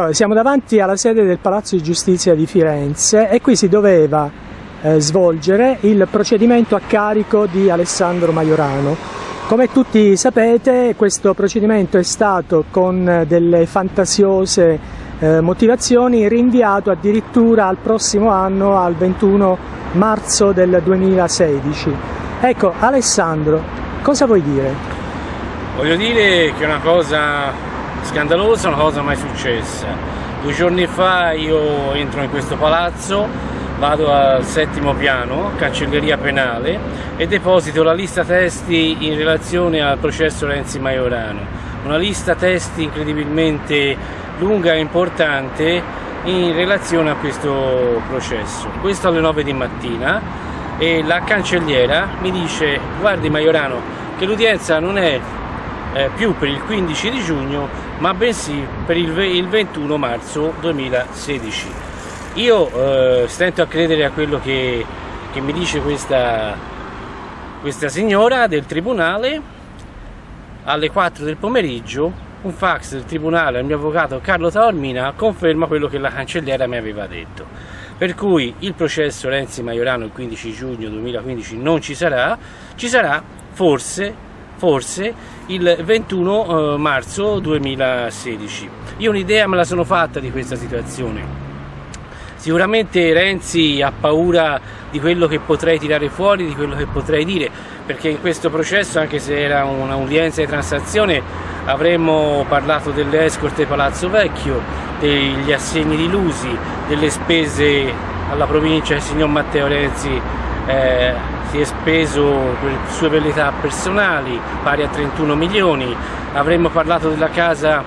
Allora, siamo davanti alla sede del Palazzo di Giustizia di Firenze e qui si doveva svolgere il procedimento a carico di Alessandro Majorano. Come tutti sapete, questo procedimento è stato, con delle fantasiose motivazioni, rinviato addirittura al prossimo anno, al 21 marzo del 2016. Ecco, Alessandro, cosa vuoi dire? Voglio dire che è una cosa scandalosa, una cosa mai successa. 2 giorni fa io entro in questo palazzo, vado al 7° piano, cancelleria penale, e deposito la lista testi in relazione al processo Renzi Majorano. Una lista testi incredibilmente lunga e importante in relazione a questo processo. Questo alle 9 di mattina, e la cancelliera mi dice: guardi Majorano, che l'udienza non è più per il 15 di giugno, ma bensì per il 21 marzo 2016. Io stento a credere a quello che mi dice questa signora del tribunale. Alle 4 del pomeriggio un fax del tribunale al mio avvocato Carlo Taormina conferma quello che la cancelliera mi aveva detto, per cui il processo Renzi Majorano il 15 giugno 2015 non ci sarà forse il 21 marzo 2016. Io un'idea me la sono fatta di questa situazione. Sicuramente Renzi ha paura di quello che potrei tirare fuori, di quello che potrei dire, perché in questo processo, anche se era un'udienza di transazione, avremmo parlato delle escorte Palazzo Vecchio, degli assegni dilusi, delle spese alla provincia che il signor Matteo Renzi si è speso per sue velleità personali, pari a 31 milioni, avremmo parlato della casa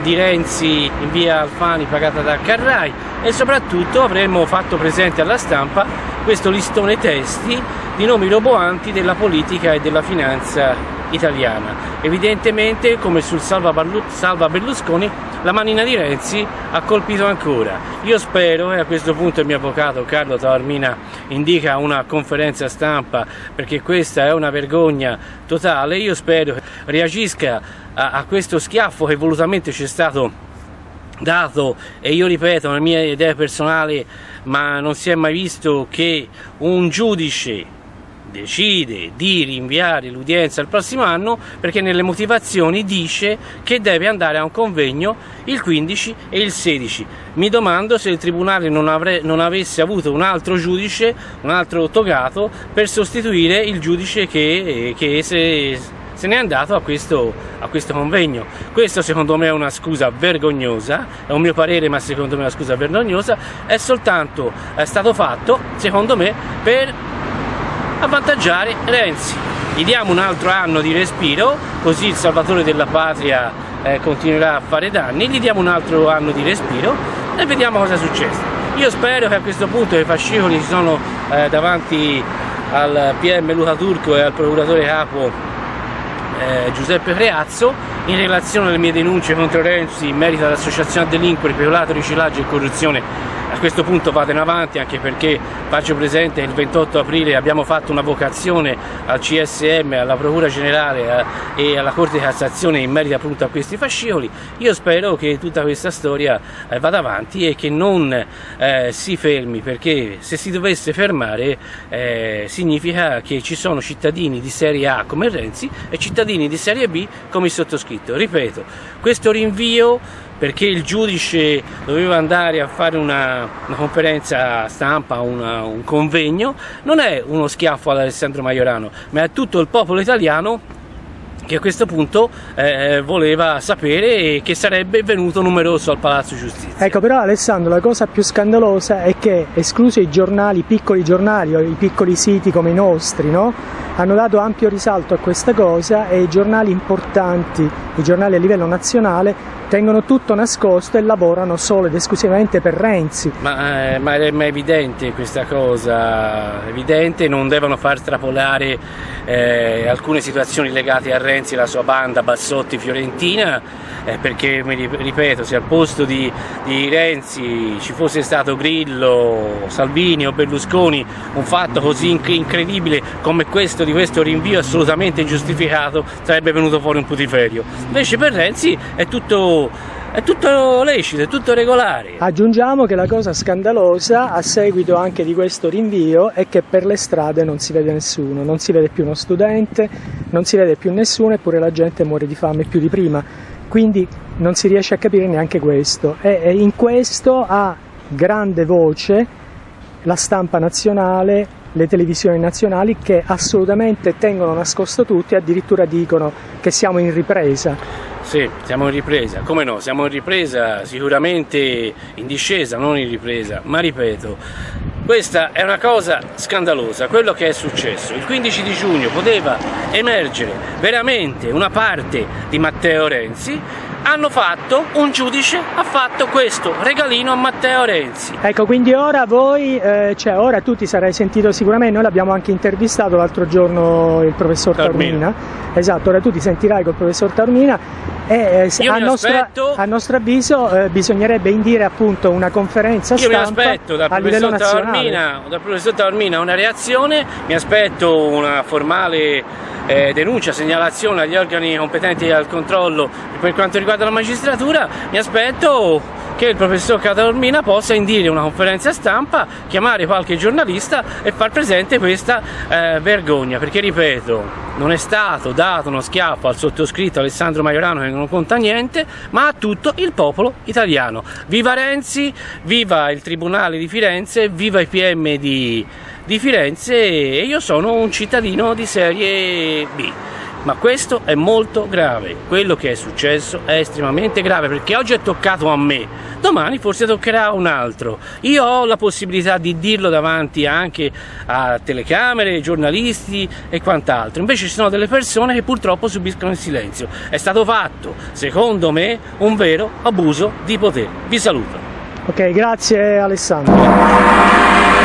di Renzi in via Alfani pagata da Carrai, e soprattutto avremmo fatto presente alla stampa questo listone testi di nomi roboanti della politica e della finanza italiana. Evidentemente, come sul salva Berlusconi, la manina di Renzi ha colpito ancora. Io spero, e a questo punto il mio avvocato Carlo Taormina indica una conferenza stampa, perché questa è una vergogna totale, io spero che reagisca a questo schiaffo che volutamente ci è stato dato, e io ripeto, la mia idea personale, ma non si è mai visto che un giudice decide di rinviare l'udienza al prossimo anno perché nelle motivazioni dice che deve andare a un convegno il 15 e il 16. Mi domando se il tribunale non avesse avuto un altro giudice, un altro togato, per sostituire il giudice che se n'è andato a questo convegno. Questo secondo me è una scusa vergognosa, è un mio parere, ma secondo me è una scusa vergognosa, è stato fatto secondo me per avvantaggiare Renzi. Gli diamo un altro anno di respiro, così il salvatore della patria continuerà a fare danni, gli diamo un altro anno di respiro e vediamo cosa succede. Io spero che a questo punto i fascicoli sono davanti al PM Luca Turco e al procuratore capo Giuseppe Creazzo in relazione alle mie denunce contro Renzi in merito all'associazione a delinquere, peculato, riciclaggio e corruzione. A questo punto vado in avanti, anche perché faccio presente che il 28 aprile abbiamo fatto una vocazione al CSM, alla Procura Generale e alla Corte di Cassazione in merito appunto a questi fascicoli. Io spero che tutta questa storia vada avanti e che non si fermi, perché se si dovesse fermare significa che ci sono cittadini di serie A come Renzi e cittadini di serie B come il sottoscritto. Ripeto, questo rinvio perché il giudice doveva andare a fare una conferenza stampa, un convegno, non è uno schiaffo ad Alessandro Majorano, ma è tutto il popolo italiano che a questo punto voleva sapere e che sarebbe venuto numeroso al Palazzo Giustizia. Ecco, però Alessandro, la cosa più scandalosa è che, esclusi i giornali, i piccoli giornali o i piccoli siti come i nostri, no? Hanno dato ampio risalto a questa cosa, e i giornali importanti, i giornali a livello nazionale, tengono tutto nascosto e lavorano solo ed esclusivamente per Renzi. Ma è evidente questa cosa, evidente, non devono far trapolare alcune situazioni legate a Renzi e la sua banda Bassotti Fiorentina, perché, ripeto, se al posto di Renzi ci fosse stato Grillo, Salvini o Berlusconi, un fatto così incredibile come questo, di questo rinvio assolutamente ingiustificato, sarebbe venuto fuori un putiferio. Invece per Renzi è tutto è tutto lecito, è tutto regolare. Aggiungiamo che la cosa scandalosa, a seguito anche di questo rinvio, è che per le strade non si vede nessuno, non si vede più uno studente, non si vede più nessuno, eppure la gente muore di fame più di prima. Quindi non si riesce a capire neanche questo. E in questo ha grande voce la stampa nazionale, le televisioni nazionali, che assolutamente tengono nascosto tutto e addirittura dicono che siamo in ripresa. Sì, siamo in ripresa, come no, siamo in ripresa, sicuramente in discesa, non in ripresa, ma ripeto, questa è una cosa scandalosa, quello che è successo. Il 15 di giugno poteva emergere veramente una parte di Matteo Renzi, un giudice ha fatto questo regalino a Matteo Renzi. Ecco, quindi ora voi, ora tu ti sarai sentito sicuramente, noi l'abbiamo anche intervistato l'altro giorno il professor Taormina. Esatto, ora tu ti sentirai col professor Taormina e a nostro avviso bisognerebbe indire appunto una conferenza stampa. Io mi aspetto dal professor Taormina una reazione, mi aspetto una formale denuncia, segnalazione agli organi competenti al controllo per quanto riguarda la magistratura. Mi aspetto che il professor Taormina possa indire una conferenza stampa, chiamare qualche giornalista e far presente questa vergogna, perché ripeto, non è stato dato uno schiaffo al sottoscritto Alessandro Majorano, che non conta niente, ma a tutto il popolo italiano. Viva Renzi, viva il Tribunale di Firenze, viva i PM di Firenze, e io sono un cittadino di serie B. Ma questo è molto grave, quello che è successo è estremamente grave, perché oggi è toccato a me, domani forse toccherà a un altro. Io ho la possibilità di dirlo davanti anche a telecamere, giornalisti e quant'altro, invece ci sono delle persone che purtroppo subiscono il silenzio. È stato fatto, secondo me, un vero abuso di potere. Vi saluto. Ok, grazie Alessandro.